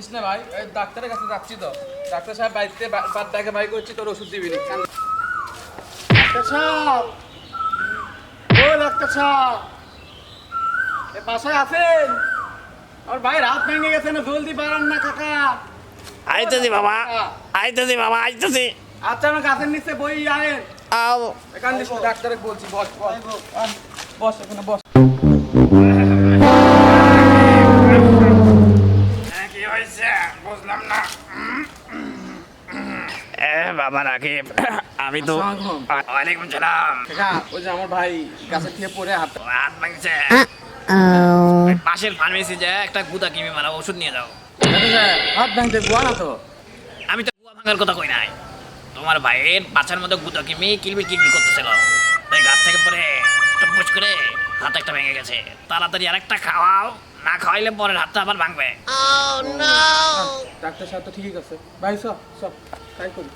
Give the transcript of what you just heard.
কান্দিস না ভাই, ডাক্তারের কাছে যাচ্ছি তো। ডাক্তার সাহেব বাড়িতে ডাকে ভাই করছি, তোর ওষুধ দিবি না। ডাক্তার সাহেব, ও ডাক্তার সাহেব, এ বাসায় আছেন? আর ভাইয়ের হাত ভেঙে গেছে না, জলদি বাড়ান না কাকা। আইতেছি বাবা, আইতেছি বাবা, আইতেছি। আচ্ছা, আমার গাছের নিচে বই আয়েন। আও কান্দিস না, ডাক্তারে বলছি, বস বস বস, এখানে বস। কি হয়েছে বুঝলাম না। বাবা রাকিব, আমি তো ওয়ালাইকুম সালাম। কাকা, ওই যে আমার ভাই গাছের থেকে পড়ে হাত হাত ভাঙছে। পাশের ফার্মেসি যে একটা গুদা কিমি মারা ওষুধ নিয়ে যাও। হাত ভাঙতে গোয়া না তো। আমি তো গুয়া ভাঙার কথা কই নাই, তোমার ভাইয়ের পাছার মধ্যে গুদা কিমি কিলবি কিলবি করতেছিল, তাই গাছ থেকে পড়ে টপস করে হাত একটা ভেঙে গেছে। তাড়াতাড়ি আরেকটা খাওয়াও, না খাওয়াইলে পরের হাতটা আবার ভাঙবে। ডাক্তার সাহেব তো ঠিকই আছে ভাই, সব সব তাই করি।